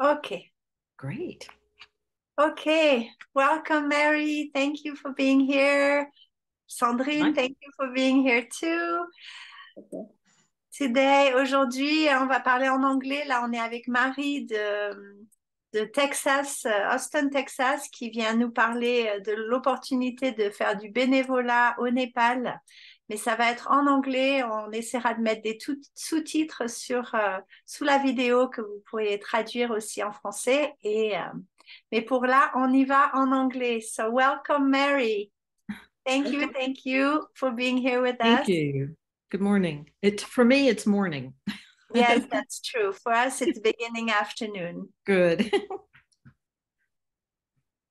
Okay. Great. Okay. Welcome, Mary. Thank you for being here. Sandrine, Hi. thank you for being here too. Today, aujourd'hui, on va parler en anglais. Là, on est avec Marie de Texas, Austin, Texas, qui vient nous parler de l'opportunité de faire du bénévolat au Népal. Mais ça va être en anglais. On essaiera de mettre des sous-titres sous la vidéo que vous pourriez traduire aussi en français. Mais pour là, on y va en anglais. So welcome, Mary. Thank you for being here with Thank us. you. Good morning. For me, it's morning. Yes, that's true. For us, it's beginning afternoon. Good.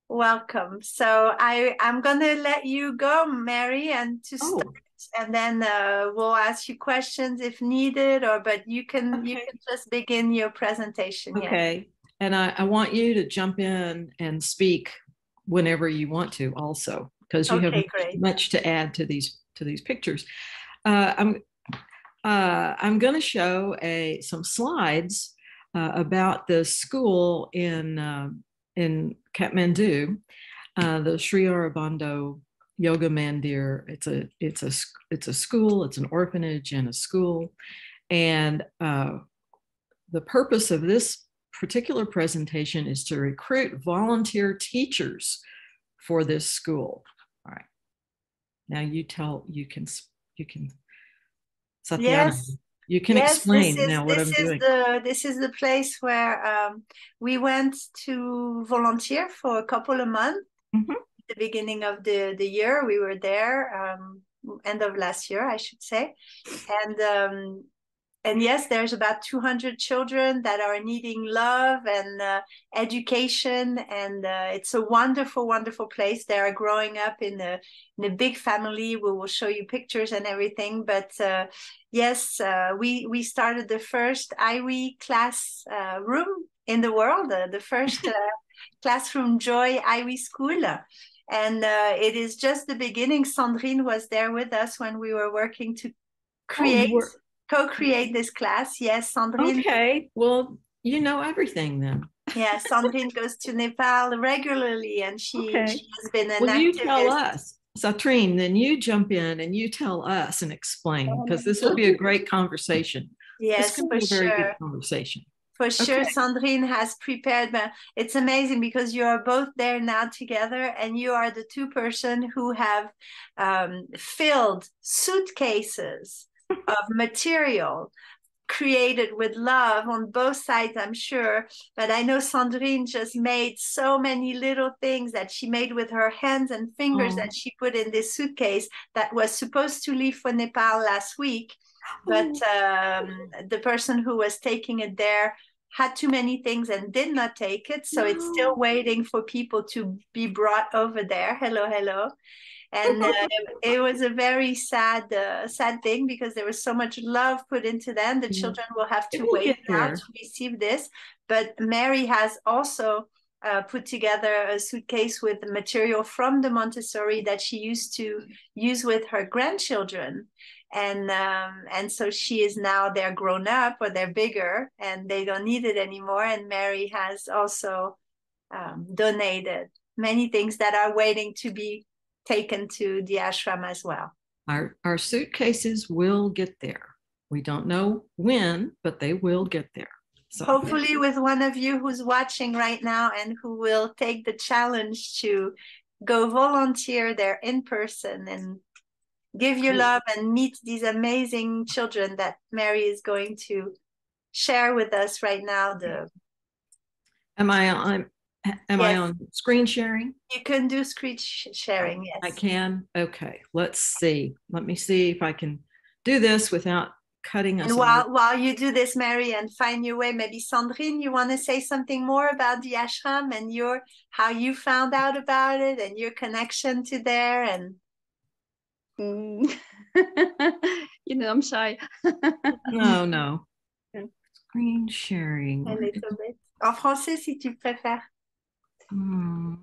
Welcome. So I'm gonna let you go, Mary, and to start, Oh, and then we'll ask you questions if needed, but you okay. can just begin your presentation. Yes. Okay. And I want you to jump in and speak whenever you want to also, because you have Okay, great. much to add to these pictures. Uh, I'm I'm going to show some slides about the school in Kathmandu, the Sri Aurobindo Yoga Mandir. It's a school. It's an orphanage and a school, and the purpose of this particular presentation is to recruit volunteer teachers for this school. All right. Now you can Satyana, Yes. you can Yes, explain now what I'm doing. this is the place where we went to volunteer for a couple of months. Mhm. The beginning of the year, we were there, end of last year, I should say, and and yes, there's about 200 children that are needing love and education, and it's a wonderful, wonderful place. They are growing up in a big family. We will show you pictures and everything. But yes, we started the first IWE class room in the world, the first classroom joy IWE school. And it is just the beginning. Sandrine was there with us when we were working to Oh, you create were co-create this class. Yes, Sandrine. okay. Well, you know everything then. Yeah, Sandrine goes to Nepal regularly, and Okay. she has been an Well, you tell activist. us, Satrine, then you jump in and you tell us and explain because this will be a great conversation. This Yes, can for be a very good sure. conversation. For Okay. sure, Sandrine has prepared. But it's amazing because you are both there now together, and you are the two-person who have filled suitcases of material created with love on both sides, I'm sure. But I know Sandrine just made so many little things that she made with her hands and fingers that Oh, she put in this suitcase that was supposed to leave for Nepal last week. But oh, the person who was taking it there had too many things and did not take it. So it's still no. waiting for people to be brought over there. Hello, hello. And it was a very sad thing because there was so much love put into them. The Yeah. children will have It to will wait get now there. to receive this. But Mary has also put together a suitcase with material from the Montessori that she used to use with her grandchildren. And so she is now, they're grown up or they're bigger and they don't need it anymore. And Mary has also donated many things that are waiting to be taken to the ashram as well. Our suitcases will get there. We don't know when, but they will get there. So, Hopefully, with one of you who's watching right now and who will take the challenge to go volunteer there in person and give your love and meet these amazing children that Mary is going to share with us right now. The am I on? Am I Yes, on screen sharing? you can do screen sharing. I Yes. can. Okay. Let's see. Let me see if I can do this without cutting And us off. while you do this, Mary, and find your way, maybe Sandrine, you want to say something more about the ashram and your how you found out about it and your connection to there and Mm. I'm shy. No, no. Screen sharing. a little bit. En français, si tu préfères. Hmm.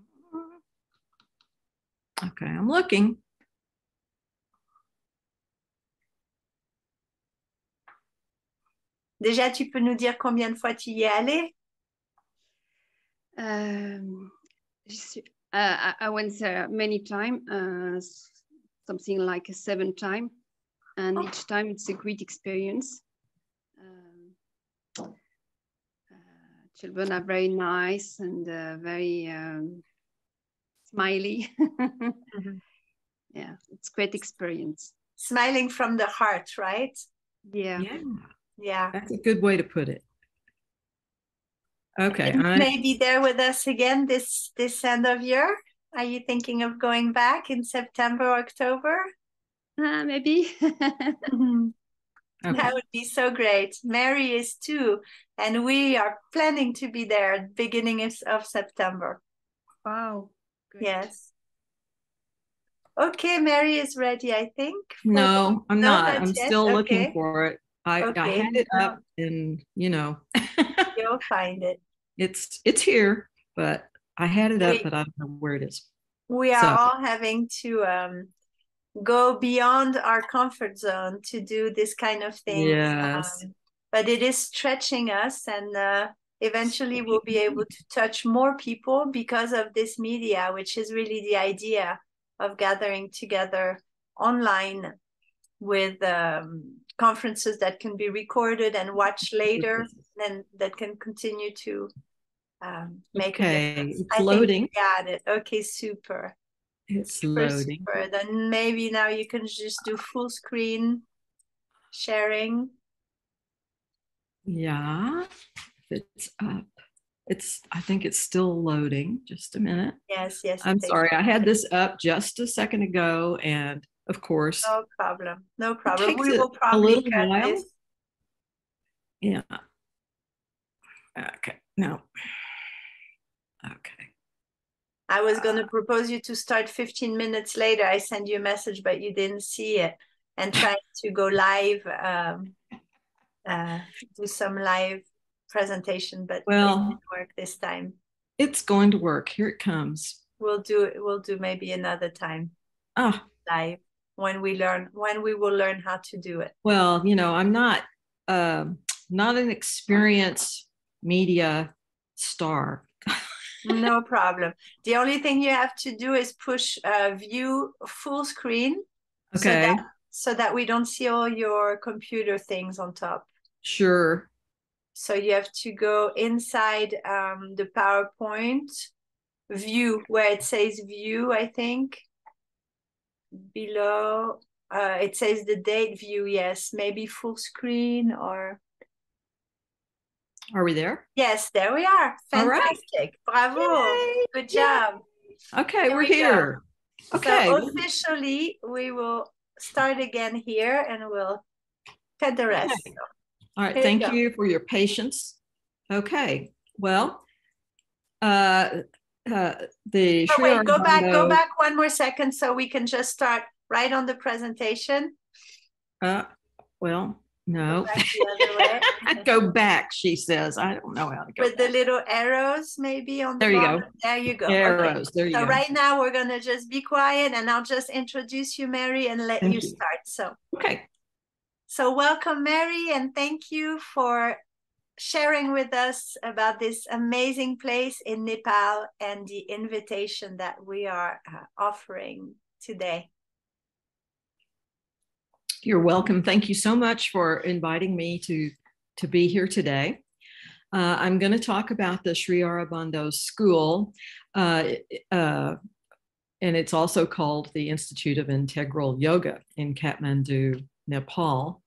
Okay, I'm looking. Déjà, tu peux nous dire combien de fois tu y es allé? I went there many times, something like 7 times, and each time it's a great experience. Children are very nice and very smiley. Mm-hmm. Yeah, it's great experience. Smiling from the heart, right? Yeah. Yeah. That's a good way to put it. Okay. You may be there with us again this end of year. Are you thinking of going back in September, October? Maybe. Okay. That would be so great. Mary is too, and we are planning to be there at the beginning of September. Wow. Great. Yes. Okay, Mary is ready, I think. No, I'm not. I'm yet. still looking for it. I had it up, and you'll find it. It's here, but I had it up, but I don't know where it is. We are all having to go beyond our comfort zone to do this kind of thing. Yes. But it is stretching us, and eventually we'll be able to touch more people because of this media, which is really the idea of gathering together online with conferences that can be recorded and watched later, and that can continue to make a difference. It's loading. Think we got it. Okay, super. It's loading. Super. Then maybe now you can just do full screen sharing. Yeah, it's up. I think it's still loading. Just a minute. Yes. I'm sorry. I had this up just a second ago, and of course. No problem. We will probably cut this. Yeah. Okay. No. Okay. I was going to propose you to start 15 minutes later. I sent you a message, but you didn't see it, and try to go live, do some live presentation, but it didn't work this time. It's going to work. Here it comes. We'll do maybe another time. Live when we will learn how to do it. Well, I'm not an experienced media star. No problem. The only thing you have to do is push view full screen. Okay. So that we don't see all your computer things on top. Sure. So you have to go inside the PowerPoint view where it says view, I think. Below it says the date view. Yes, maybe full screen or. Are we there? Yes, there we are. Fantastic. Right. Bravo. Yay. Good job. Okay, we're here. Go. Okay. So officially, we will start again here and we'll cut the rest. Okay. All right. Thank you for your patience. Okay. Well, the wait, go back one more second so we can just start right on the presentation. Well, no. Go back the other way. Go back, she says. I don't know how to go with back. The little arrows maybe on the bottom. You go. There you go. Arrows. Okay. There you go. So right now we're going to just be quiet and I'll just introduce you, Mary, and let you start. So okay. So welcome, Mary, and thank you for sharing with us about this amazing place in Nepal and the invitation that we are offering today. You're welcome. Thank you so much for inviting me to be here today. I'm going to talk about the Sri Aurobindo School, and it's also called the Institute of Integral Yoga in Kathmandu, Nepal.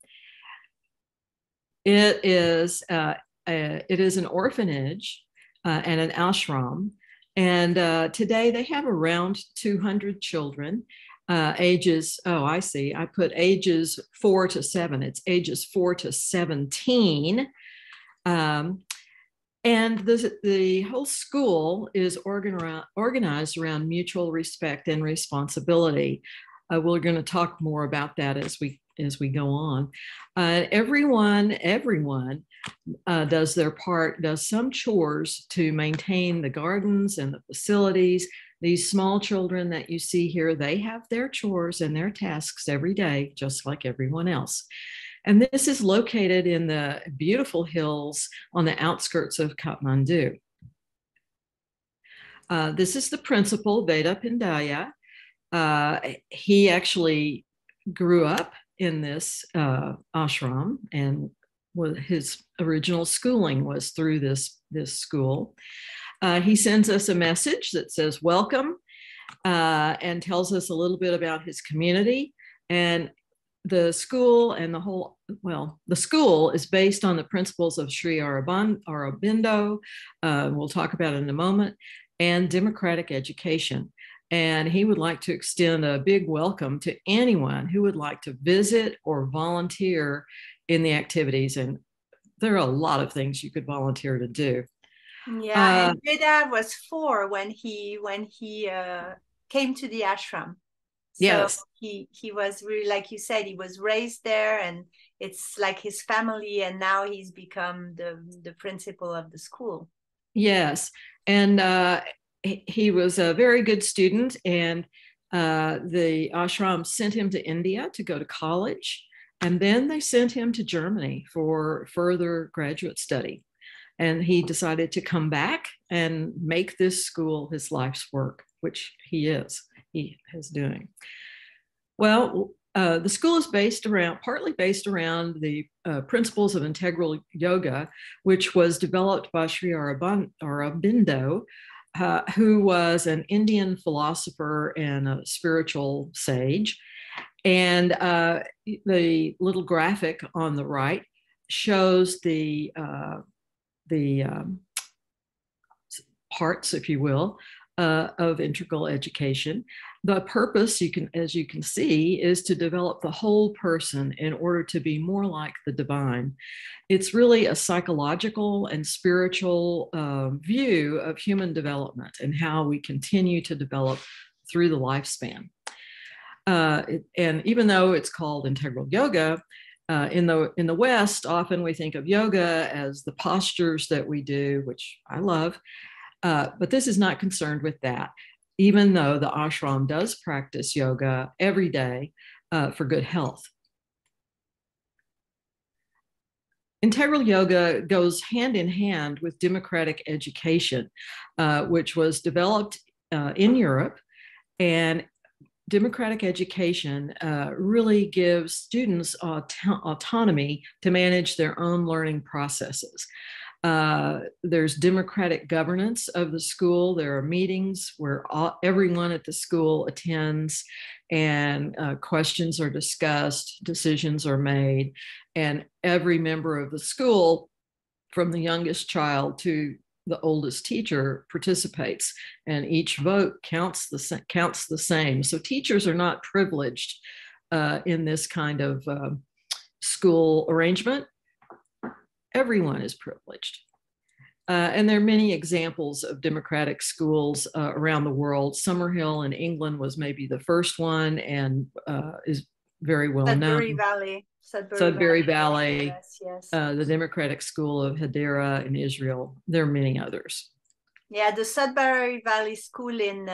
It is an orphanage and an ashram, and today they have around 200 children. Ages, I see. I put ages 4 to 7. It's ages 4 to 17. And the whole school is organized around mutual respect and responsibility. We're going to talk more about that as we go on. Everyone does their part, does some chores to maintain the gardens and the facilities. These small children that you see here, they have their chores and their tasks every day, just like everyone else. And this is located in the beautiful hills on the outskirts of Katmandou. This is the principal, Veda Pindaya. He actually grew up in this ashram, and his original schooling was through this school. He sends us a message that says welcome, and tells us a little bit about his community. And the school and the school is based on the principles of Sri Aurobindo, we'll talk about it in a moment, and democratic education. And he would like to extend a big welcome to anyone who would like to visit or volunteer in the activities. And there are a lot of things you could volunteer to do. Yeah, and Veda was 4 when he came to the ashram. So yes, he was really, like you said, he was raised there, and it's like his family, and now he's become the principal of the school. Yes, and he was a very good student, and the ashram sent him to India to go to college, and then they sent him to Germany for further graduate study. And he decided to come back and make this school his life's work, which he is doing. Well, the school is partly based around the principles of integral yoga, which was developed by Sri Aurobindo, who was an Indian philosopher and a spiritual sage. And the little graphic on the right shows the parts, if you will, of integral education. The purpose, as you can see, is to develop the whole person in order to be more like the divine. It's really a psychological and spiritual view of human development and how we continue to develop through the lifespan. And even though it's called integral yoga, in the West, often we think of yoga as the postures that we do, which I love, but this is not concerned with that, even though the ashram does practice yoga every day for good health. Integral yoga goes hand in hand with democratic education, which was developed in Europe. And democratic education really gives students autonomy to manage their own learning processes. There's democratic governance of the school. There are meetings where everyone at the school attends, and questions are discussed, decisions are made, and every member of the school, from the youngest child to the oldest teacher, participates, and each vote counts the same. So teachers are not privileged in this kind of school arrangement. Everyone is privileged. And there are many examples of democratic schools around the world. Summerhill in England was maybe the first one, and is very well known. Sudbury Valley, yes. The Democratic School of Hadera in Israel. There are many others. Yeah, the Sudbury Valley School in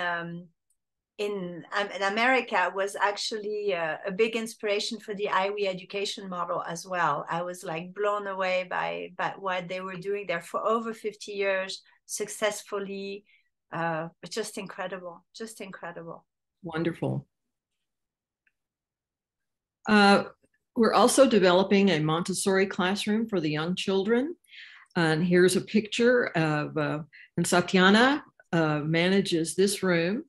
America was actually a big inspiration for the Ivy education model as well. I was like blown away by what they were doing there for over 50 years successfully. Just incredible, just incredible. Wonderful. We're also developing a Montessori classroom for the young children. And here's a picture of, and Satyana manages this room.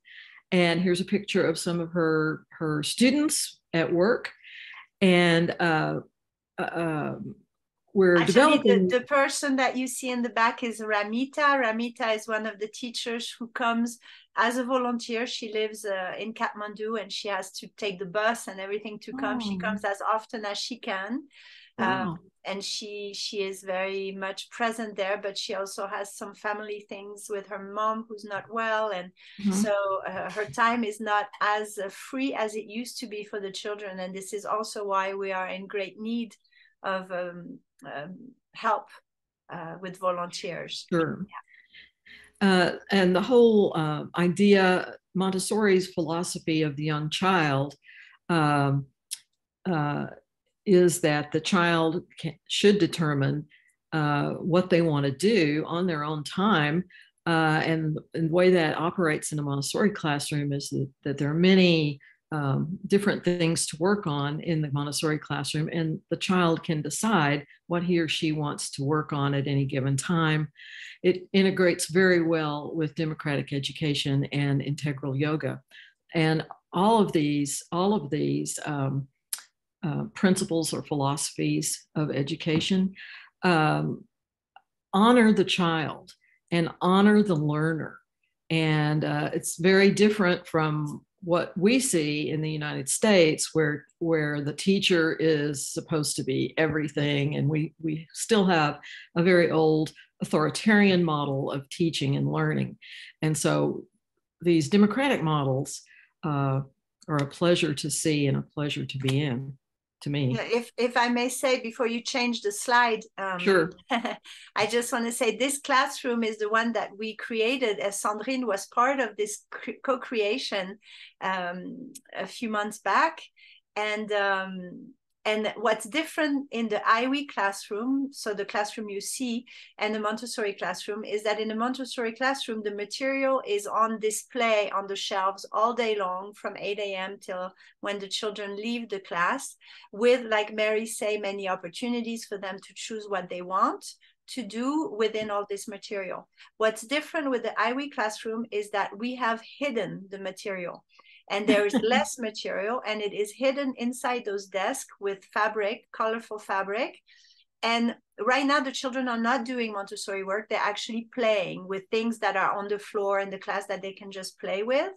And here's a picture of some of her students at work. And we're actually developing. The person that you see in the back is Ramita. Ramita is one of the teachers who comes as a volunteer. She lives in Katmandou, and she has to take the bus and everything to come. She comes as often as she can. Wow. And she is very much present there, but she also has some family things with her mom who's not well, and so her time is not as free as it used to be for the children. And this is also why we are in great need of help with volunteers. Sure. Yeah. And the whole idea, Montessori's philosophy of the young child, is that the child should determine what they want to do on their own time, And the way that operates in a Montessori classroom is that there are many different things to work on in the Montessori classroom, and the child can decide what he or she wants to work on at any given time. It integrates very well with democratic education and integral yoga. And all of these principles or philosophies of education honor the child and honor the learner. And it's very different from what we see in the United States, where the teacher is supposed to be everything. And we still have a very old authoritarian model of teaching and learning. And so these democratic models are a pleasure to see and a pleasure to be in, to me. Yeah, if I may say, before you change the slide, Sure. I just want to say this classroom is the one that we created, as Sandrine was part of this co-creation a few months back. And what's different in the IWE classroom, so the classroom you see, and the Montessori classroom, is that in the Montessori classroom, the material is on display on the shelves all day long from 8 a.m. till when the children leave the class, with, like Mary say, many opportunities for them to choose what they want to do within all this material. What's different with the IWE classroom is that we have hidden the material. And there is less material, and it is hidden inside those desks with fabric, colorful fabric. And right now, the children are not doing Montessori work. They're actually playing with things that are on the floor in the class that they can just play with.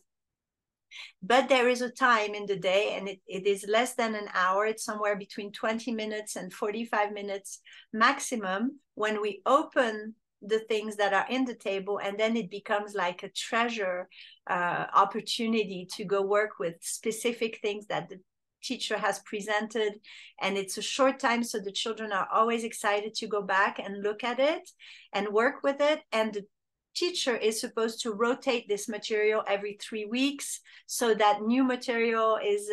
But there is a time in the day, and it is less than an hour. It's somewhere between 20 minutes and 45 minutes maximum, when we open the things that are in the table, and then it becomes like a treasure opportunity to go work with specific things that the teacher has presented. And it's a short time, so the children are always excited to go back and look at it and work with it. And the teacher is supposed to rotate this material every 3 weeks, so that new material is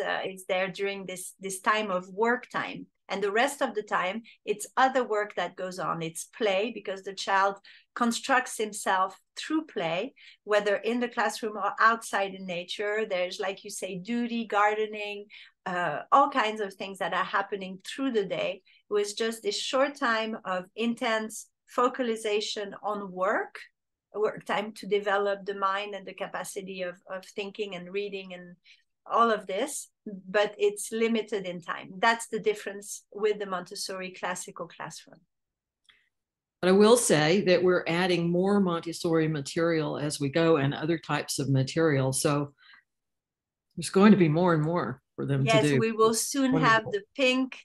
there during this time of work time. And the rest of the time, it's other work that goes on. It's play, because the child constructs himself through play, whether in the classroom or outside in nature. There's, like you say, duty, gardening, all kinds of things that are happening through the day. It was just this short time of intense focalization on work time to develop the mind and the capacity of thinking and reading and all of this, but it's limited in time. That's the difference with the Montessori classical classroom. But I will say that we're adding more Montessori material as we go, and other types of material. So there's going to be more and more for them to do. Yes, we will soon have the pink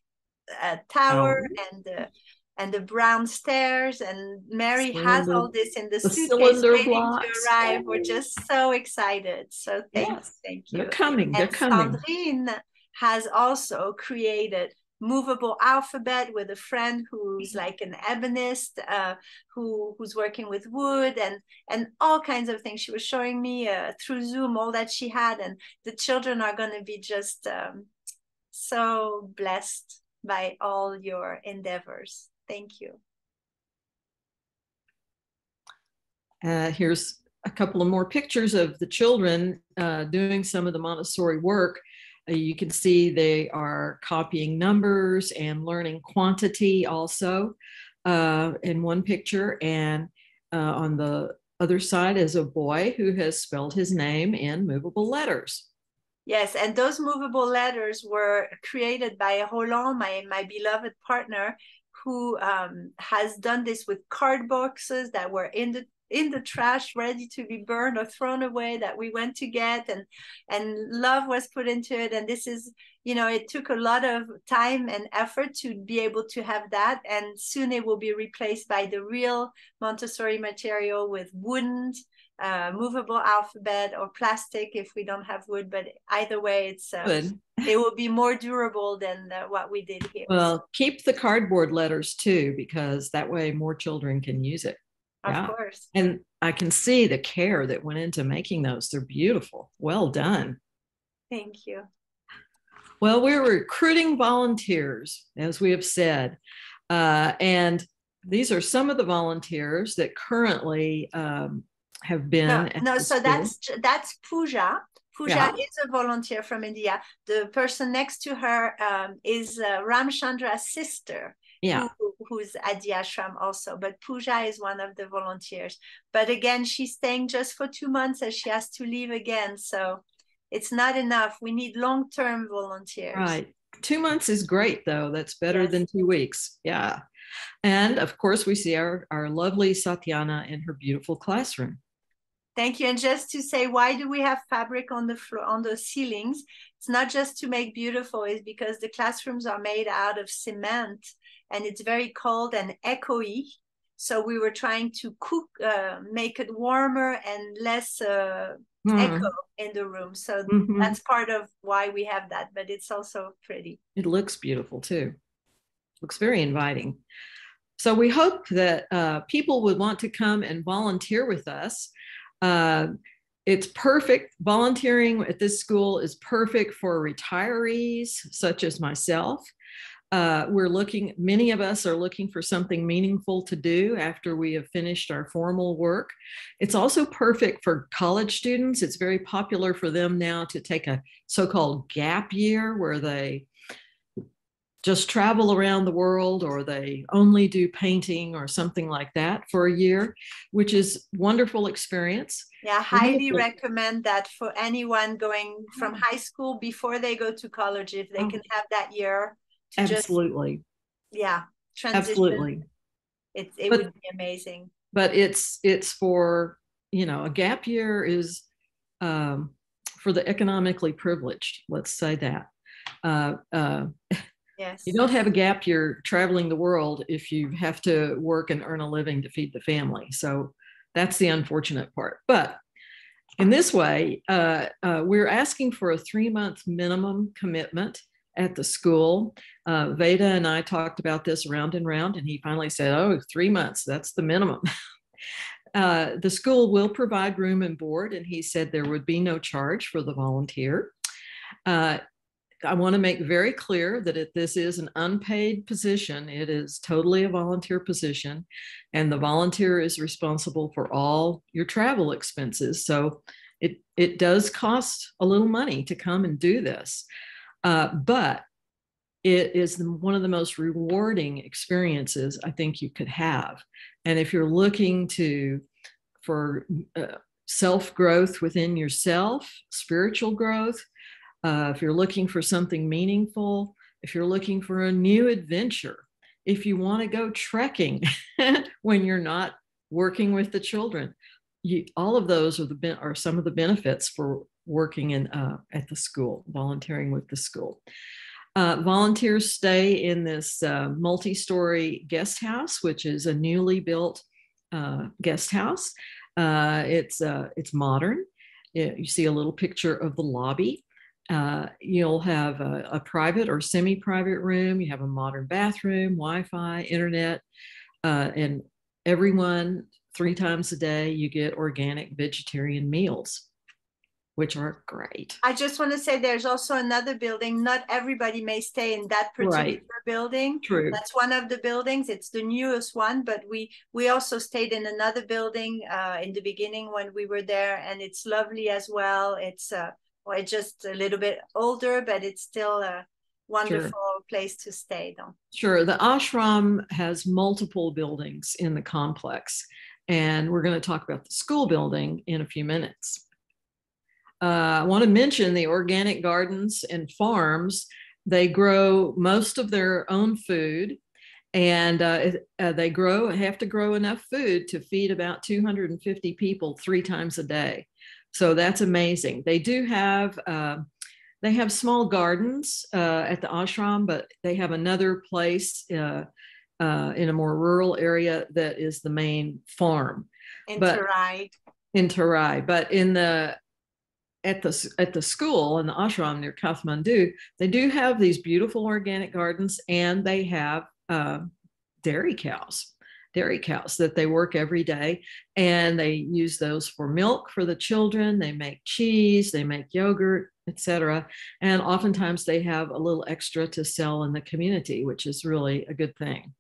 tower and the brown stairs, and Mary has all this in the suitcase waiting to arrive. We're just so excited. So thank you. They're coming. They're coming. Sandrine has also created movable alphabet with a friend who's like an ebonist, who's working with wood and all kinds of things. She was showing me through Zoom all that she had, and the children are going to be just so blessed by all your endeavors. Thank you. Here's a couple of more pictures of the children doing some of the Montessori work. You can see they are copying numbers and learning quantity also in one picture. And on the other side is a boy who has spelled his name in movable letters. Yes, and those movable letters were created by Roland, my beloved partner, who has done this with card boxes that were in the trash, ready to be burned or thrown away, that we went to get, and love was put into it. And this is, it took a lot of time and effort to be able to have that. And soon it will be replaced by the real Montessori material with wooden movable alphabet, or plastic if we don't have wood. But either way, it's it will be more durable than what we did here. Well, keep the cardboard letters too, because that way more children can use it. Of course. And I can see the care that went into making those. They're beautiful. Well done. Thank you. Well, we're recruiting volunteers, as we have said. And these are some of the volunteers that currently have been at the so school. that's Pooja. Pooja Yeah. is a volunteer from India. The person next to her is Ramchandra's sister, Yeah. who's at the ashram also. But Pooja is one of the volunteers. But again, she's staying just for 2 months as she has to leave again. So it's not enough. We need long-term volunteers. Right. 2 months is great, though. That's better Yes. than 2 weeks. Yeah. And of course, we see our lovely Satyana in her beautiful classroom. Thank you. And just to say, why do we have fabric on the floor, on the ceilings? It's not just to make beautiful, it's because the classrooms are made out of cement and it's very cold and echoey. So we were trying to make it warmer and less echo in the room. So that's part of why we have that, but it's also pretty. It looks beautiful too. Looks very inviting. So we hope that people would want to come and volunteer with us. It's perfect. Volunteering at this school is perfect for retirees such as myself. Many of us are looking for something meaningful to do after we have finished our formal work. It's also perfect for college students. It's very popular for them now to take a so-called gap year where they just travel around the world, or they only do painting or something like that for a year, which is wonderful experience. Yeah, highly recommend that for anyone going from high school before they go to college, if they can have that year to absolutely. Transition. Absolutely. It would be amazing. But it's for, a gap year is for the economically privileged, let's say that. Yes. You don't have a gap year traveling the world if you have to work and earn a living to feed the family. So that's the unfortunate part. But in this way, we're asking for a 3-month minimum commitment at the school. Veda and I talked about this round and round, and he finally said, 3 months, that's the minimum. The school will provide room and board, and he said there would be no charge for the volunteer. I want to make very clear that this is an unpaid position. It is totally a volunteer position, and the volunteer is responsible for all your travel expenses. So it does cost a little money to come and do this, but it is one of the most rewarding experiences I think you could have. And if you're looking for self-growth within yourself, spiritual growth, if you're looking for something meaningful, if you're looking for a new adventure, if you want to go trekking when you're not working with the children, all of those are some of the benefits for working at the school, volunteering with the school. Volunteers stay in this multi-story guest house, which is a newly built guest house. It's modern. You see a little picture of the lobby. You'll have a private or semi-private room. You have a modern bathroom, Wi-Fi, internet, and everyone 3 times a day you get organic vegetarian meals, which are great. I just want to say there's also another building. Not everybody may stay in that particular building. True. That's one of the buildings. It's the newest one, but we also stayed in another building in the beginning when we were there, and it's lovely as well. It's just a little bit older, but it's still a wonderful place to stay, though. Sure. The ashram has multiple buildings in the complex, and we're going to talk about the school building in a few minutes. I want to mention the organic gardens and farms. They grow most of their own food, and they have to grow enough food to feed about 250 people 3 times a day. So that's amazing. They do have small gardens at the ashram, but they have another place in a more rural area that is the main farm. In Terai. But at the school in the ashram near Kathmandu, they do have these beautiful organic gardens, and they have dairy cows that they work every day, and they use those for milk for the children. They make cheese, they make yogurt, etc. And oftentimes they have a little extra to sell in the community, which is really a good thing.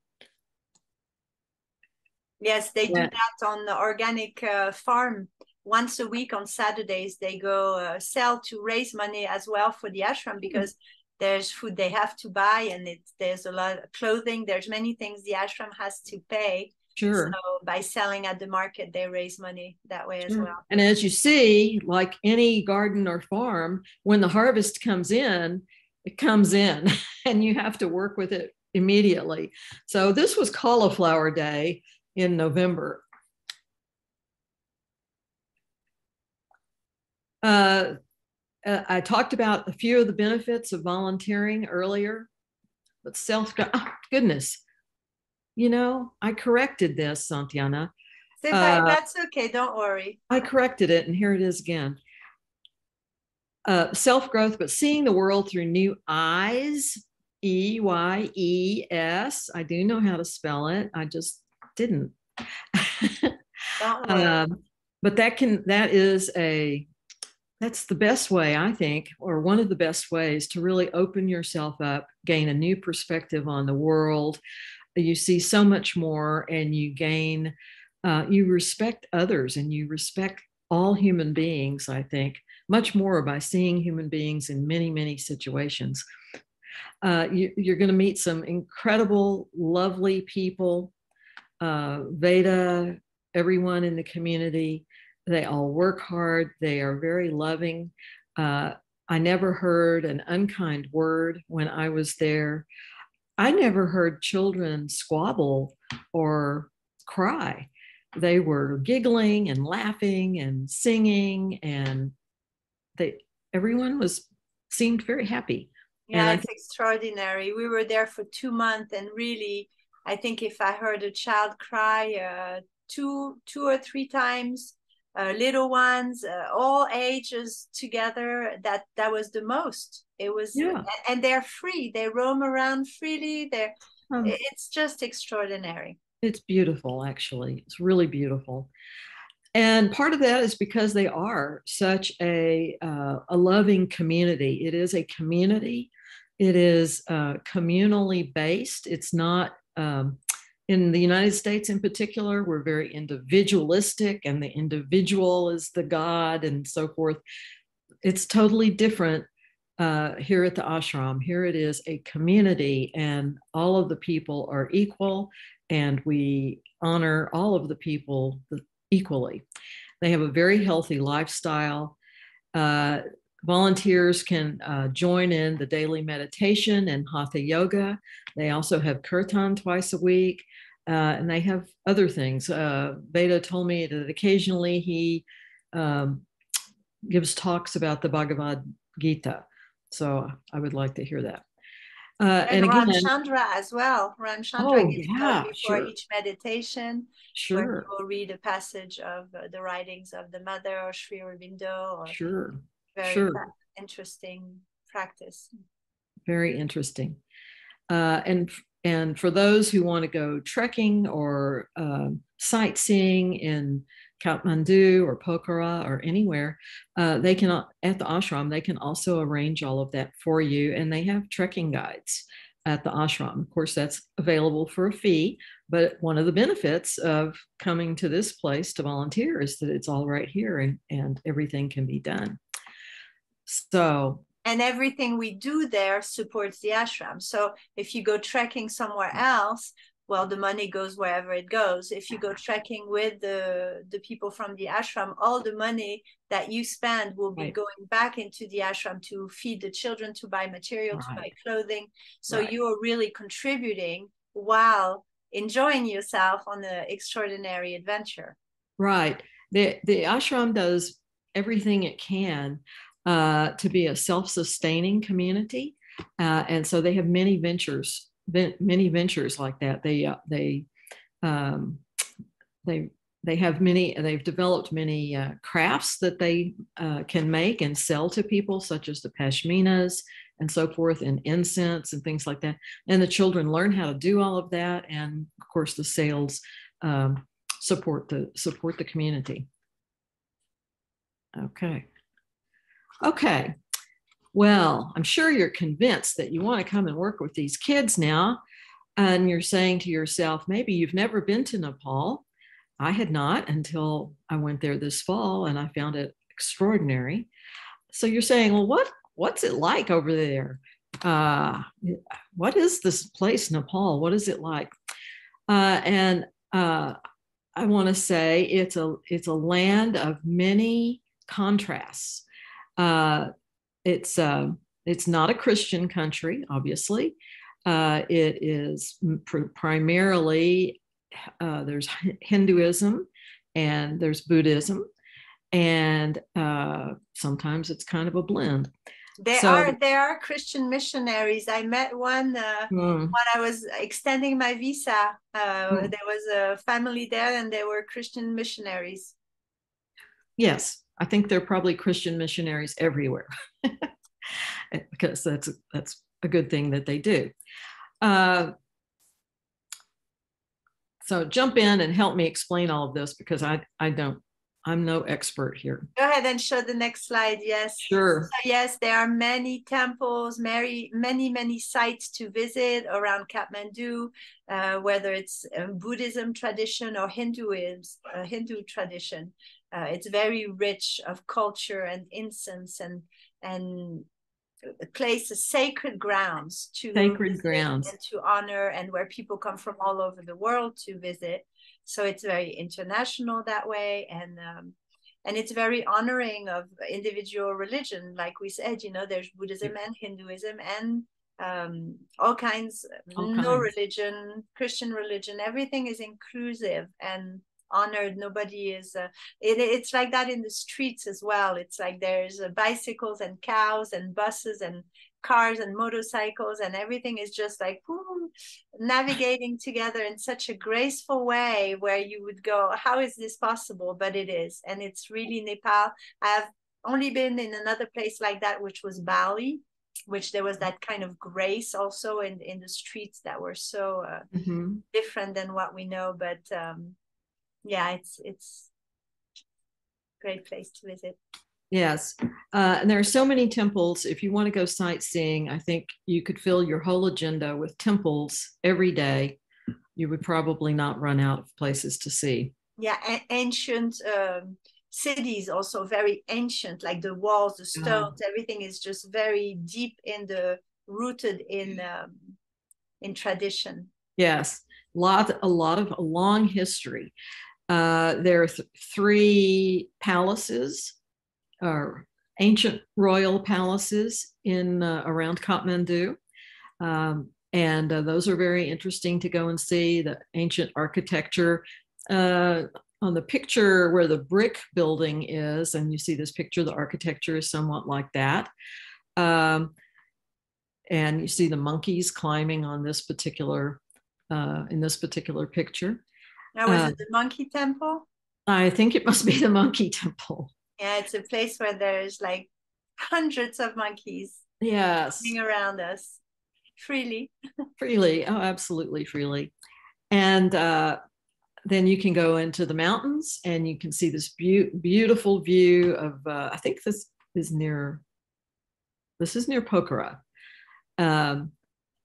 Yes, they do Yeah. that on the organic farm. Once a week on Saturdays, they go sell to raise money as well for the ashram, because there's food they have to buy, and there's a lot of clothing. There's many things the ashram has to pay. Sure. So by selling at the market, they raise money that way as Sure. well. And as you see, like any garden or farm, when the harvest comes in, it comes in and you have to work with it immediately. So this was Cauliflower Day in November. I talked about a few of the benefits of volunteering earlier, but goodness, you know, I corrected this, Santiana. That's okay, don't worry. I corrected it, and here it is again. Self-growth, but seeing the world through new eyes, EYES. I do know how to spell it. I just didn't. Don't worry. But that's the best way, I think, or one of the best ways to really open yourself up, gain a new perspective on the world. You see so much more, and you gain, you respect others, and you respect all human beings, I think, much more by seeing human beings in many, many situations. You're going to meet some incredible, lovely people. Veda, everyone in the community, they all work hard. They are very loving. I never heard an unkind word when I was there. I never heard children squabble or cry. They were giggling and laughing and singing, and everyone seemed very happy. Yeah, it's extraordinary. We were there for 2 months, and really, I think if I heard a child cry two or three times, little ones, all ages together, that was the most. It was, yeah. And they're free. They roam around freely. It's just extraordinary. It's beautiful, actually. It's really beautiful. And part of that is because they are such a loving community. It is a community. It is communally based. It's not, in the United States in particular, we're very individualistic, and the individual is the God and so forth. It's totally different here at the ashram. Here it is a community, and all of the people are equal, and we honor all of the people equally. They have a very healthy lifestyle. Volunteers can join in the daily meditation and hatha yoga. They also have kirtan twice a week, and they have other things. Veda told me that occasionally he gives talks about the Bhagavad Gita. So I would like to hear that. And again, Ramchandra as well. Ramchandra gets done before each meditation. Sure. Where he will read a passage of the writings of the mother or Sri Aurobindo. Or very interesting practice. Very interesting. And for those who want to go trekking or sightseeing in Katmandou or Pokhara or anywhere, they can, at the ashram, they can also arrange all of that for you. And they have trekking guides at the ashram. Of course, that's available for a fee, but one of the benefits of coming to this place to volunteer is that it's all right here, and everything can be done. So. And everything we do there supports the ashram. So if you go trekking somewhere else, well, the money goes wherever it goes. If you go trekking with the people from the ashram, all the money that you spend will be going back into the ashram to feed the children, to buy material, to buy clothing. So you are really contributing while enjoying yourself on an extraordinary adventure. Right. The ashram does everything it can to be a self-sustaining community. And so they have many ventures like that. They've developed many crafts that they can make and sell to people, such as the pashminas and so forth, and incense and things like that. And the children learn how to do all of that. And of course, the sales support the community. Okay. Well, I'm sure you're convinced that you want to come and work with these kids now. And you're saying to yourself, maybe you've never been to Nepal. I had not until I went there this fall, and I found it extraordinary. So you're saying, well, what's it like over there? What is this place, Nepal? What is it like? And I want to say it's a land of many contrasts. It's not a Christian country, obviously. It is primarily there's Hinduism and there's Buddhism, and sometimes it's kind of a blend. There are Christian missionaries. I met one when I was extending my visa. There was a family there, and they were Christian missionaries. Yes, I think there are probably Christian missionaries everywhere, because that's a good thing that they do. So jump in and help me explain all of this, because I'm no expert here. Go ahead and show the next slide. Yes. Sure. So yes, there are many temples, many sites to visit around Kathmandu, whether it's Buddhism tradition or Hindu tradition. It's very rich of culture and incense and places, sacred grounds to and to honor, and where people come from all over the world to visit. So it's very international that way, and it's very honoring of individual religion. Like we said, there's Buddhism and Hinduism and all kinds. Religion, Christian religion, everything is inclusive and honored. Nobody is it's like that in the streets as well. It's like there's bicycles and cows and buses and cars and motorcycles, and everything is just like navigating together in such a graceful way, where you would go, how is this possible? But it is, and it's really Nepal. I've only been in another place like that, which was Bali, which there was that kind of grace also in the streets that were so different than what we know. But yeah, it's a great place to visit. Yes. And there are so many temples. If you want to go sightseeing, I think you could fill your whole agenda with temples every day. You would probably not run out of places to see. Yeah, and ancient cities, also very ancient, like the walls, the stones, everything is just very deep rooted in tradition. Yes, a lot of a long history. There are 3 palaces, or ancient royal palaces in around Kathmandu, and those are very interesting to go and see. The ancient architecture on the picture where the brick building is, and you see this picture, the architecture is somewhat like that. And you see the monkeys climbing on this particular in this particular picture. Now, was it the monkey temple? I think it must be the monkey temple. Yeah, it's a place where there's like hundreds of monkeys. Yes. Running around us freely. Freely. Oh, absolutely freely. And then you can go into the mountains, and you can see this beautiful view of, I think this is near Pokhara. And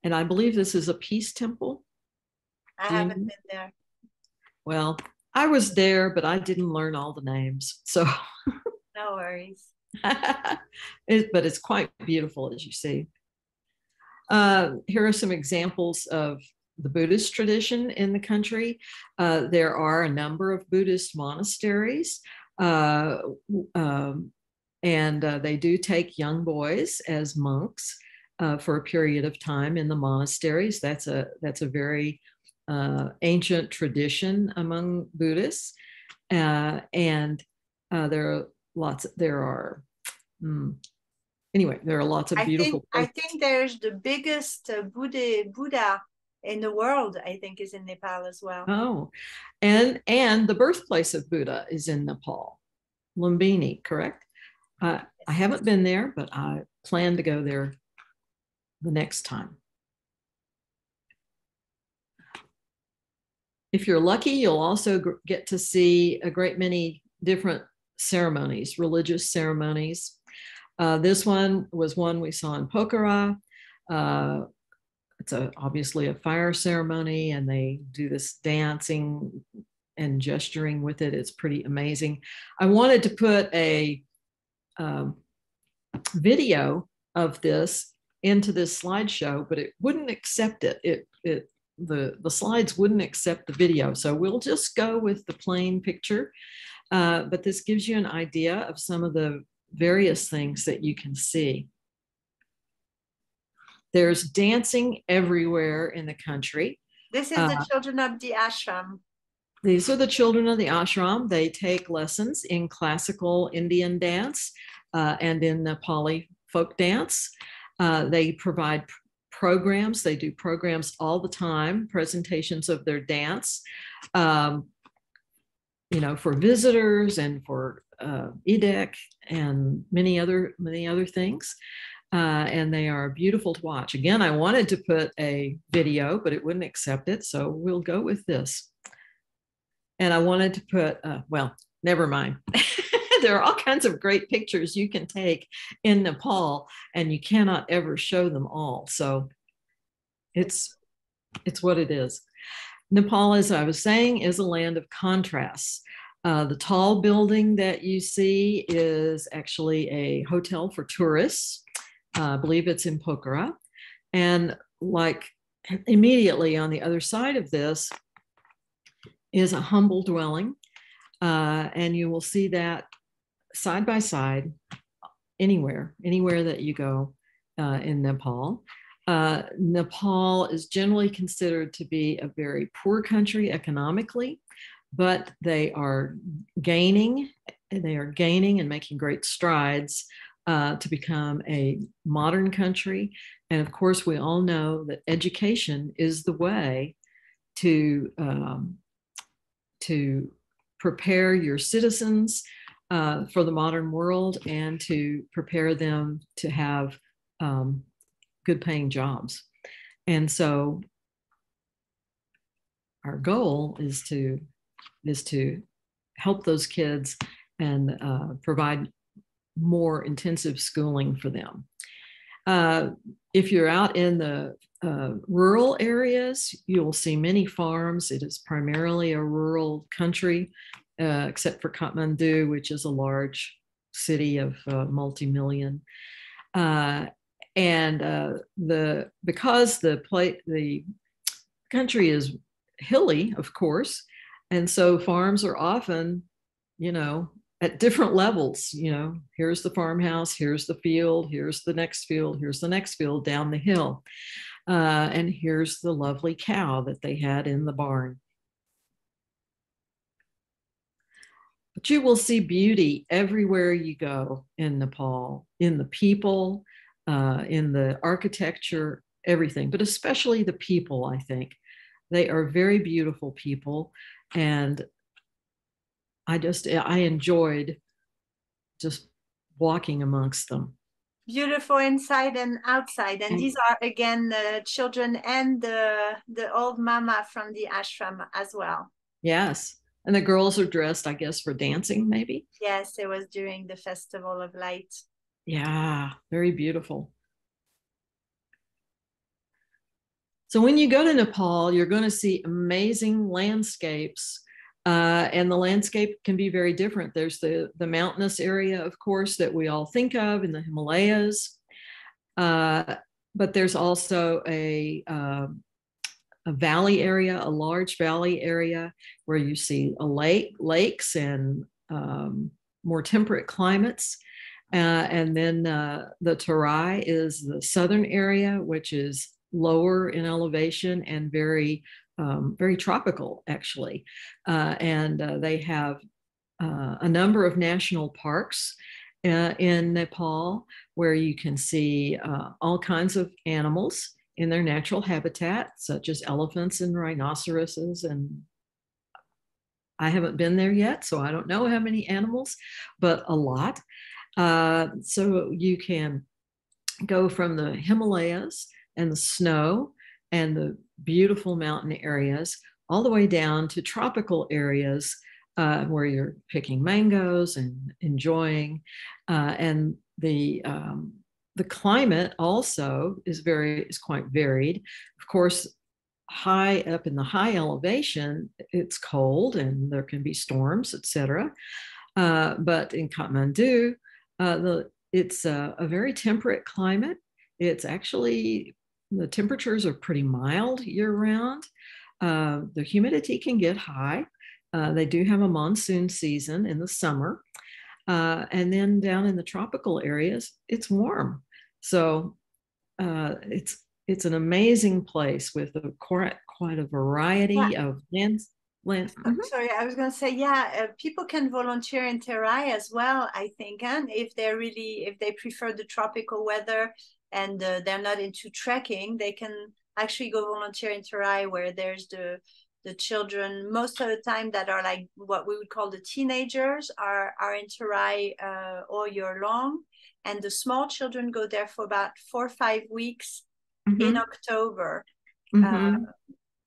I believe this is a peace temple. I haven't been there. Well, I was there, but I didn't learn all the names. So no worries. But it's quite beautiful, as you see. Here are some examples of the Buddhist tradition in the country. There are a number of Buddhist monasteries, and they do take young boys as monks for a period of time in the monasteries. That's a very ancient tradition among Buddhists, and there are lots of beautiful places. I think there's the biggest Buddha in the world, I think, is in Nepal as well. Oh, and the birthplace of Buddha is in Nepal, Lumbini, correct? I haven't been there, but I plan to go there the next time. If you're lucky, you'll also get to see a great many different ceremonies, religious ceremonies. This one was one we saw in Pokhara. It's obviously a fire ceremony, and they do this dancing and gesturing with it. It's pretty amazing. I wanted to put a video of this into this slideshow, but it wouldn't accept it. The slides wouldn't accept the video. So we'll just go with the plain picture. But this gives you an idea of some of the various things that you can see. There's dancing everywhere in the country. This is the children of the ashram. These are the children of the ashram. They take lessons in classical Indian dance and in Nepali folk dance. They provide programs. They do programs all the time, presentations of their dance, you know, for visitors and for EDEC and many other things. And they are beautiful to watch. Again, I wanted to put a video, but it wouldn't accept it. So we'll go with this. And I wanted to put, well, never mind. There are all kinds of great pictures you can take in Nepal, and you cannot ever show them all. So it's what it is. Nepal, as I was saying, is a land of contrasts. The tall building that you see is actually a hotel for tourists. I believe it's in Pokhara. And like immediately on the other side of this is a humble dwelling. And you will see that side by side anywhere that you go in Nepal. Nepal is generally considered to be a very poor country economically, but they are gaining and making great strides to become a modern country. And of course, we all know that education is the way to prepare your citizens for the modern world and to prepare them to have good paying jobs. And so our goal is to help those kids and provide more intensive schooling for them. If you're out in the rural areas, you'll see many farms. It is primarily a rural country, except for Katmandou, which is a large city of multi-million. Because the country is hilly, of course, and so farms are often, you know, at different levels. You know, here's the farmhouse, here's the field, here's the next field, here's the next field down the hill. And here's the lovely cow that they had in the barn. But you will see beauty everywhere you go in Nepal, in the people, in the architecture, everything, but especially the people, I think. They are very beautiful people. And I enjoyed just walking amongst them. Beautiful inside and outside. And these are, again, the children and the old mama from the ashram as well. Yes. And the girls are dressed, I guess, for dancing, maybe? Yes, it was during the Festival of Light. Yeah, very beautiful. So when you go to Nepal, you're going to see amazing landscapes. And the landscape can be very different. There's the mountainous area, of course, that we all think of in the Himalayas. But there's also a valley area, a large valley area where you see lakes and more temperate climates. And then the Terai is the southern area, which is lower in elevation and very tropical, actually. And they have a number of national parks in Nepal where you can see all kinds of animals in their natural habitat, such as elephants and rhinoceroses. And I haven't been there yet, so I don't know how many animals, but a lot. So you can go from the Himalayas and the snow and the beautiful mountain areas all the way down to tropical areas where you're picking mangoes and enjoying. And the climate also is quite varied. Of course, high up in the high elevation, it's cold and there can be storms, etc. But in Katmandou, it's a very temperate climate. It's actually, the temperatures are pretty mild year round. The humidity can get high. They do have a monsoon season in the summer. And then down in the tropical areas, it's warm. So it's an amazing place with quite a variety of lands. Sorry, I was going to say, yeah, people can volunteer in Terai as well, I think, and if they prefer the tropical weather and they're not into trekking, they can actually go volunteer in Terai, where there's the children most of the time that are like what we would call the teenagers are in Terai all year long, and the small children go there for about 4 or 5 weeks in October.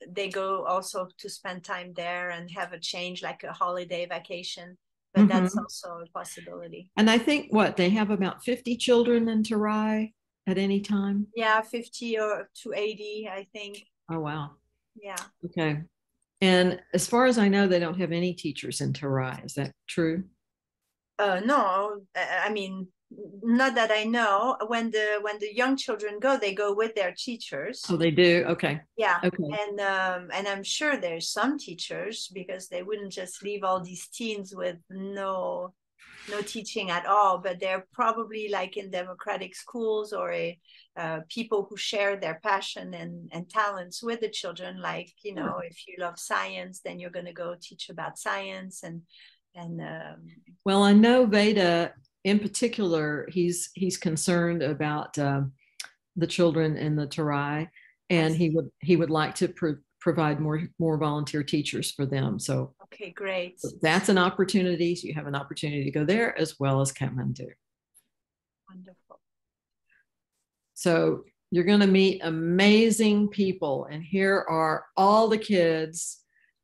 They go also to spend time there and have a change, like a holiday vacation, but that's also a possibility. And I think they have about 50 children in Terai at any time. Yeah, 50 or to 80, I think. Oh, wow. Yeah. Okay. And as far as I know, they don't have any teachers in Terai. Is that true? No, I mean, not that I know. When the young children go, they go with their teachers. Oh, they do. Okay. Yeah. Okay. And I'm sure there's some teachers, because they wouldn't just leave all these teens with no teaching at all. But they're probably like in democratic schools, or people who share their passion and talents with the children. Like, if you love science, then you're going to go teach about science and. Well, I know Veda in particular, he's concerned about the children in the Terai, and he would like to provide more volunteer teachers for them. So okay, great. That's an opportunity. So you have an opportunity to go there as well as Kathmandu. Wonderful. So you're going to meet amazing people, and here are all the kids.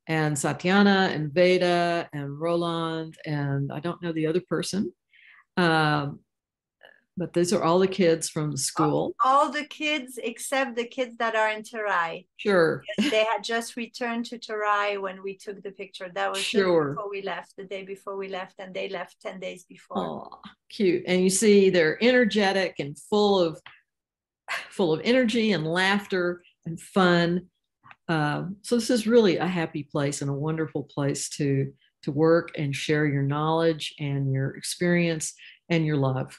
And Satyana and Veda and Roland, and I don't know the other person. But these are all the kids from the school. All the kids except the kids that are in Terai. Sure. They had just returned to Terai when we took the picture. That was sure. Just before we left, the day before we left, and they left 10 days before. Oh, cute. And you see they're energetic and full of energy and laughter and fun. So this is really a happy place and a wonderful place to work and share your knowledge and your experience and your love.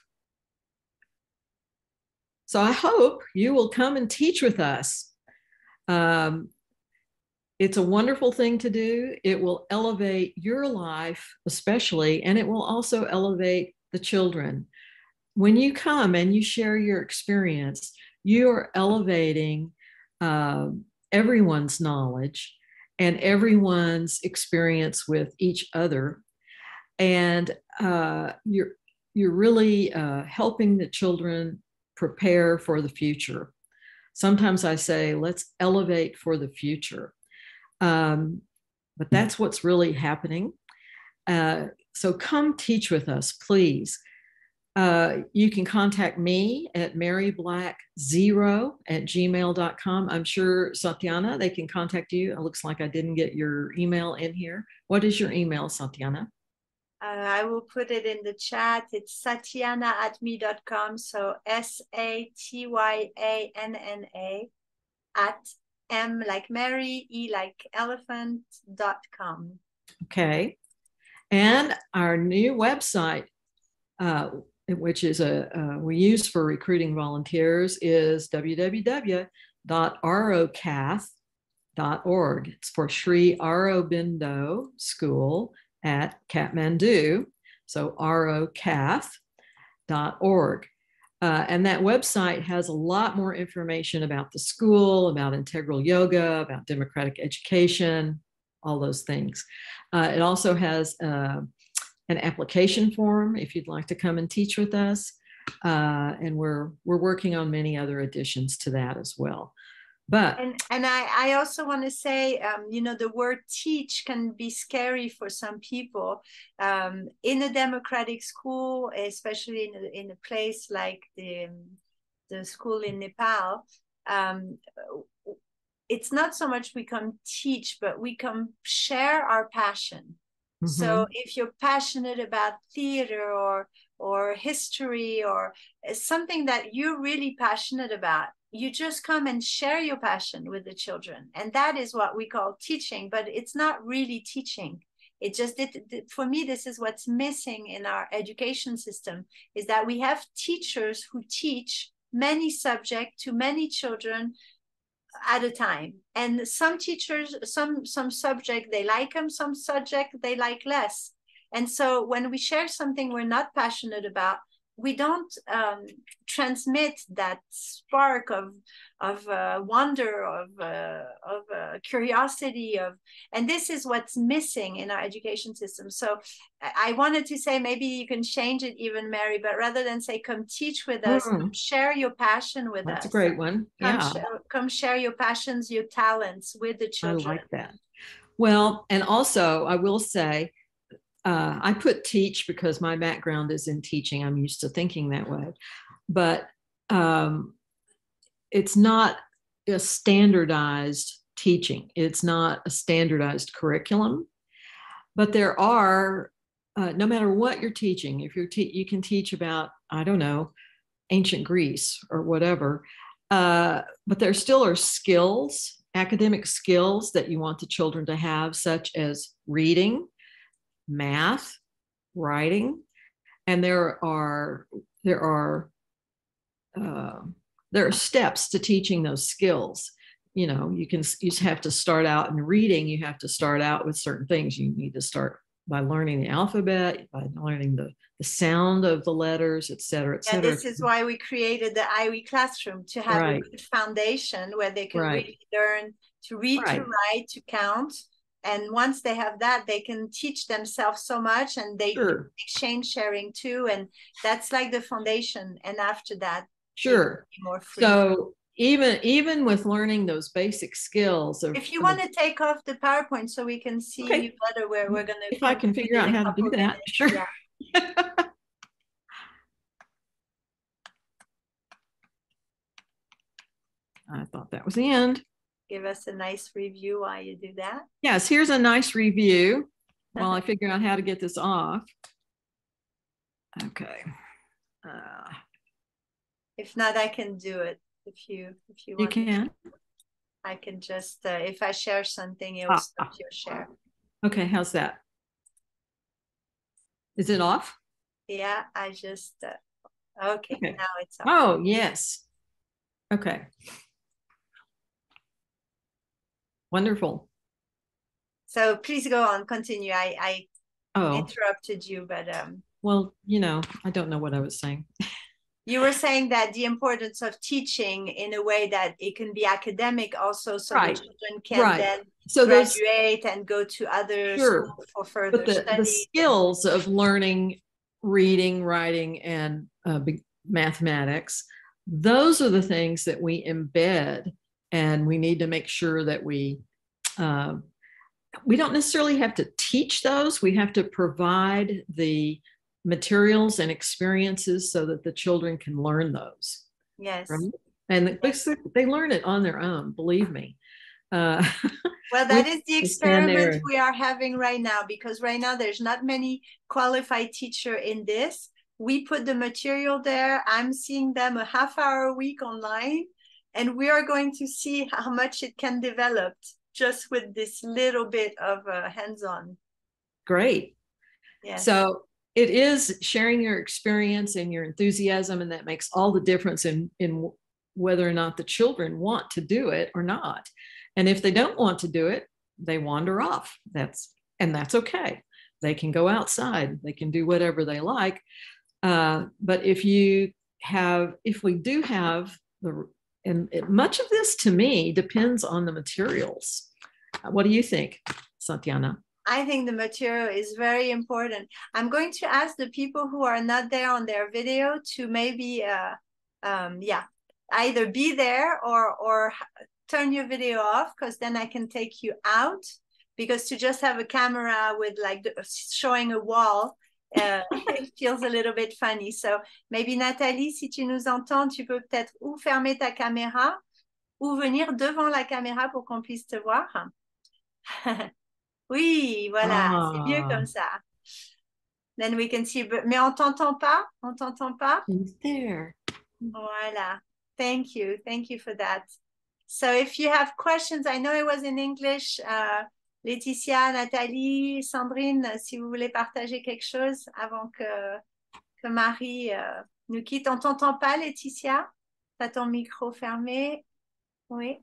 So I hope you will come and teach with us. It's a wonderful thing to do. It will elevate your life especially, and it will also elevate the children. When you come and you share your experience, you are elevating everyone's knowledge and everyone's experience with each other, and you're really helping the children prepare for the future. Sometimes I say, let's elevate for the future, but that's what's really happening. So come teach with us, please. You can contact me at maryblack0@gmail.com. I'm sure, Satyana, they can contact you. It looks like I didn't get your email in here. What is your email, Satyana? I will put it in the chat. It's satyana@me.com. So SATYANNA @ like Mary, E like elephant.com. Okay. And our new website, which is we use for recruiting volunteers, is www.arocath.org. It's for Sri Aurobindo School at Kathmandu, so arocath.org. And that website has a lot more information about the school, about integral yoga, about democratic education, all those things. It also has an application form if you'd like to come and teach with us. And we're working on many other additions to that as well. But and I also want to say, the word teach can be scary for some people. In a democratic school, especially in a place like the school in Nepal, it's not so much we come teach, but we come share our passion. So if you're passionate about theater or history or something that you're really passionate about, you just come and share your passion with the children. And that is what we call teaching, but it's not really teaching. It just, for me, this is what's missing in our education system, is that we have teachers who teach many subjects to many children at a time. And some teachers, some subject, they like them, some subject they like less. And so when we share something we're not passionate about, we don't transmit that spark of wonder, of curiosity, and this is what's missing in our education system. So I wanted to say, maybe you can change it even, Mary, but rather than say come teach with us, come share your passion with us. That's a great one. Come share your passions, your talents with the children. I like that. Well, and also I will say, I put teach because my background is in teaching. I'm used to thinking that way, but it's not a standardized teaching. It's not a standardized curriculum, but there are, no matter what you're teaching, if you can teach about, I don't know, ancient Greece or whatever, but there still are skills, academic skills that you want the children to have, such as reading, math, writing, and there are steps to teaching those skills. You know, you have to start out in reading. You have to start out with certain things. You need to start by learning the alphabet, by learning the sound of the letters, et cetera, et cetera. Yeah, this is why we created the IE classroom, to have a good foundation where they can really learn to read, to write, to count. And once they have that, they can teach themselves so much, and they exchange sharing too. And that's like the foundation. And after that, more free. So even with learning those basic skills, if you want to take off the PowerPoint so we can see you better, where we're going to. If I can figure out how to do that, sure. Yeah. I thought that was the end. Give us a nice review while you do that. Yes, here's a nice review while I figure out how to get this off. Okay. If not, I can do it. If you want. You can. I can just, if I share something, it will stop your share. Okay, how's that? Is it off? Yeah, I just, okay, now it's off. Oh, yes. Okay. Wonderful. So please go on, continue. I interrupted you, but well, you know, I don't know what I was saying. You were saying that the importance of teaching in a way that it can be academic also, so the children can then graduate and go to other schools for further study. The skills of learning, reading, writing, and mathematics, those are the things that we embed. And we need to make sure that we don't necessarily have to teach those. We have to provide the materials and experiences so that the children can learn those. Yes. Right? And they learn it on their own, believe me. Well, that is the experiment we are having right now, because right now there's not many qualified teachers in this. We put the material there. I'm seeing them a half hour a week online. And we are going to see how much it can develop just with this little bit of hands-on. Great. Yes. So it is sharing your experience and your enthusiasm, and that makes all the difference in whether or not the children want to do it or not. And if they don't want to do it, they wander off. That's okay. They can go outside. They can do whatever they like. But if we do have and much of this, to me, depends on the materials. What do you think, Santiana? I think the material is very important. I'm going to ask the people who are not there on their video to maybe, either be there or turn your video off, because then I can take you out. Because to just have a camera with like showing a wall, it feels a little bit funny. So maybe Nathalie, si tu nous entends, tu peux peut-être ou fermer ta caméra ou venir devant la caméra pour qu'on puisse te voir. Oui, voilà, c'est mieux comme ça. Then we can see, mais on t'entend pas? On t'entend pas? He's there. Voilà. Thank you for that. So if you have questions, I know it was in English. Laetitia, Nathalie, Sandrine, si vous voulez partager quelque chose avant que Marie nous quitte. On t'entend pas, Laetitia? T'as ton micro fermé? Oui.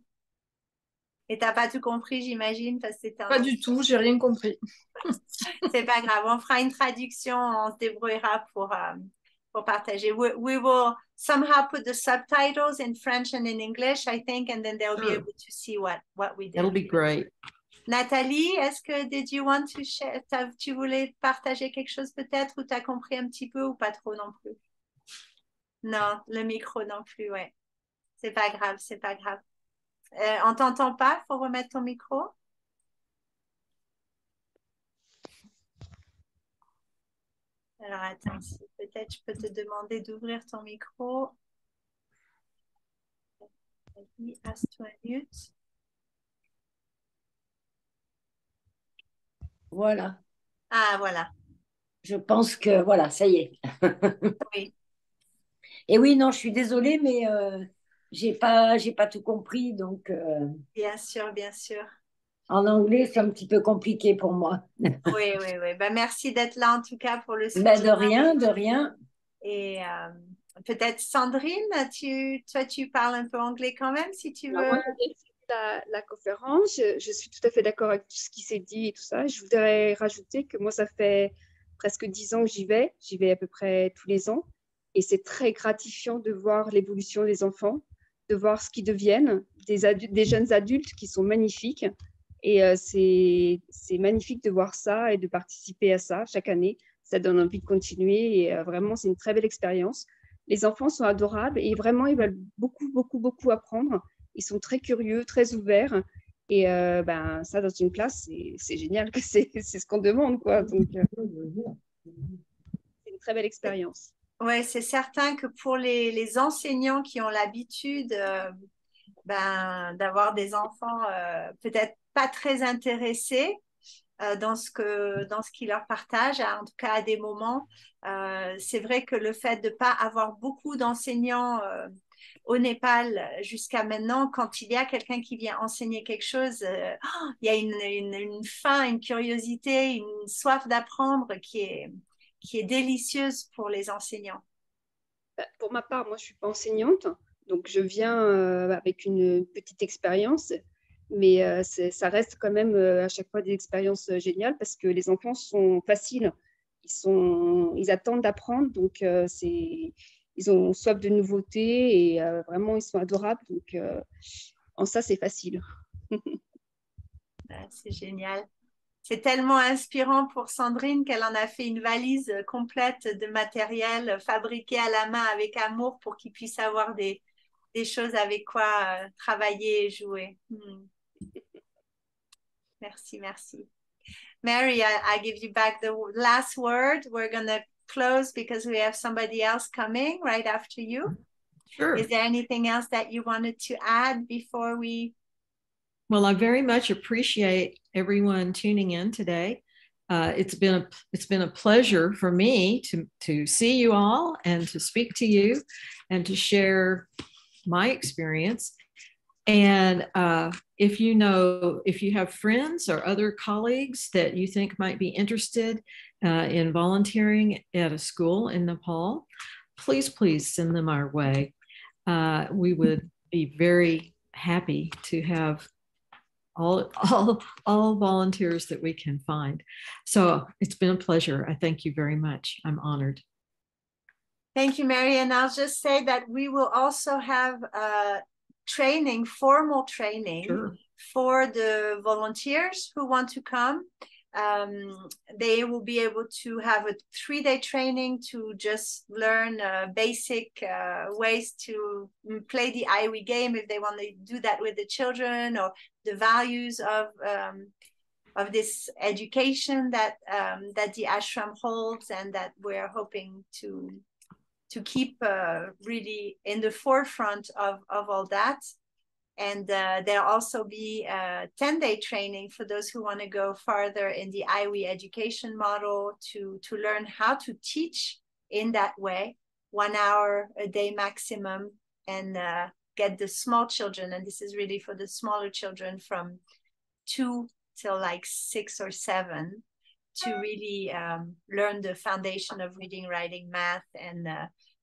Et t'as pas tout compris, j'imagine, parce que c'était Pas du tout, j'ai rien compris. C'est pas grave, on fera une traduction, on se débrouillera pour partager. We will somehow put the subtitles in French and in English, I think, and then they'll be able to see what we did. That'll be great. Nathalie, did you want to share? Tu voulais partager quelque chose peut-être, ou t'as compris un petit peu ou pas trop non plus? Non, le micro non plus, ouais. C'est pas grave, c'est pas grave. On t'entend pas, faut remettre ton micro. Alors attends, peut-être je peux te demander d'ouvrir ton micro. Vas-y, ask-toi un mute. Voilà. Ah, voilà. Je pense que voilà, ça y est. Oui. Et oui, non, je suis désolée, mais j'ai pas tout compris, donc Bien sûr, bien sûr. en anglais, c'est un petit peu compliqué pour moi. Oui. Ben, merci d'être là en tout cas pour le soutien. Ben, de rien, de rien. Et peut-être Sandrine, toi, tu parles un peu anglais quand même, si tu veux. Moi, j'ai suivi la conférence. Je suis tout à fait d'accord avec tout ce qui s'est dit et tout ça. Je voudrais rajouter que moi, ça fait presque 10 ans que j'y vais. J'y vais à peu près tous les ans. Et c'est très gratifiant de voir l'évolution des enfants, de voir ce qu'ils deviennent, des jeunes adultes qui sont magnifiques. Et c'est magnifique de voir ça et de participer à ça chaque année. Ça donne envie de continuer. Et vraiment, c'est une très belle expérience. Les enfants sont adorables et vraiment, ils veulent beaucoup apprendre. Ils sont très curieux, très ouverts. Et ben, ça, dans une classe, c'est génial. C'est ce qu'on demande, quoi. Donc, c'est une très belle expérience. Oui, c'est certain que pour les enseignants qui ont l'habitude d'avoir des enfants peut-être pas très intéressés dans ce qu'ils leur partagent, en tout cas à des moments, c'est vrai que le fait de ne pas avoir beaucoup d'enseignants au Népal jusqu'à maintenant, quand il y a quelqu'un qui vient enseigner quelque chose, il y a une faim, une curiosité, une soif d'apprendre qui est délicieuse pour les enseignants. Pour ma part, moi, je ne suis pas enseignante, donc je viens avec une petite expérience, mais ça reste quand même à chaque fois des expériences géniales parce que les enfants sont faciles, ils attendent d'apprendre, donc ils ont soif de nouveautés et vraiment, ils sont adorables, donc en ça, c'est facile. C'est génial. C'est tellement inspirant pour Sandrine qu'elle en a fait une valise complète de matériel fabriqué à la main avec amour pour qu'ils puissent avoir des choses avec quoi travailler et jouer. Merci. Mary, I give you back the last word. We're going to close because we have somebody else coming right after you. Sure. Is there anything else that you wanted to add before we... Well, I very much appreciate everyone tuning in today. It's been a pleasure for me to see you all and to speak to you and to share my experience. And if you have friends or other colleagues that you think might be interested in volunteering at a school in Nepal, please send them our way. We would be very happy to have all volunteers that we can find. So it's been a pleasure. I thank you very much. I'm honored. Thank you, Mary. And I'll just say that we will also have formal training Sure. for the volunteers who want to come. They will be able to have a 3-day training to just learn basic ways to play the IWE game if they want to do that with the children, or the values of this education that the ashram holds and that we're hoping to keep really in the forefront of all that. And there'll also be a 10-day training for those who want to go farther in the IWE education model to learn how to teach in that way, 1 hour a day maximum, and get the small children. And this is really for the smaller children from 2 till like 6 or 7 to really learn the foundation of reading, writing, math, and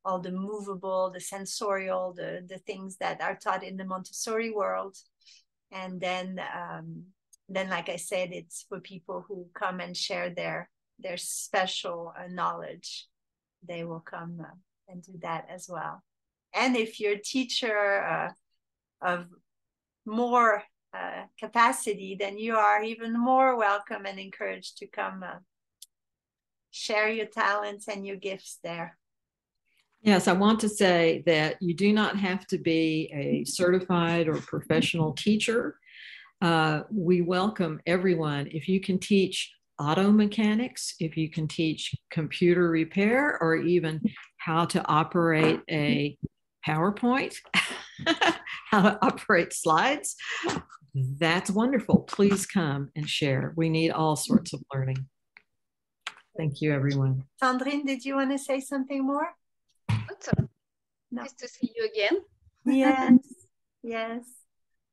all the movable, the sensorial, the things that are taught in the Montessori world. And then like I said, it's for people who come and share their special knowledge. They will come and do that as well. And if you're a teacher of more capacity, then you are even more welcome and encouraged to come share your talents and your gifts there. Yes, I want to say that you do not have to be a certified or professional teacher. We welcome everyone. If you can teach auto mechanics, if you can teach computer repair, or even how to operate a PowerPoint, how to operate slides, that's wonderful. Please come and share. We need all sorts of learning. Thank you, everyone. Sandrine, did you want to say something more? No. Nice to see you again. Yes, yes.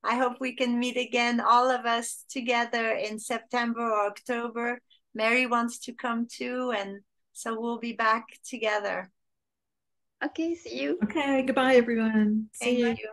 I hope we can meet again, all of us together in September or October. Mary wants to come too, and so we'll be back together. Okay, see you. Okay, goodbye, everyone. See you. Thank you.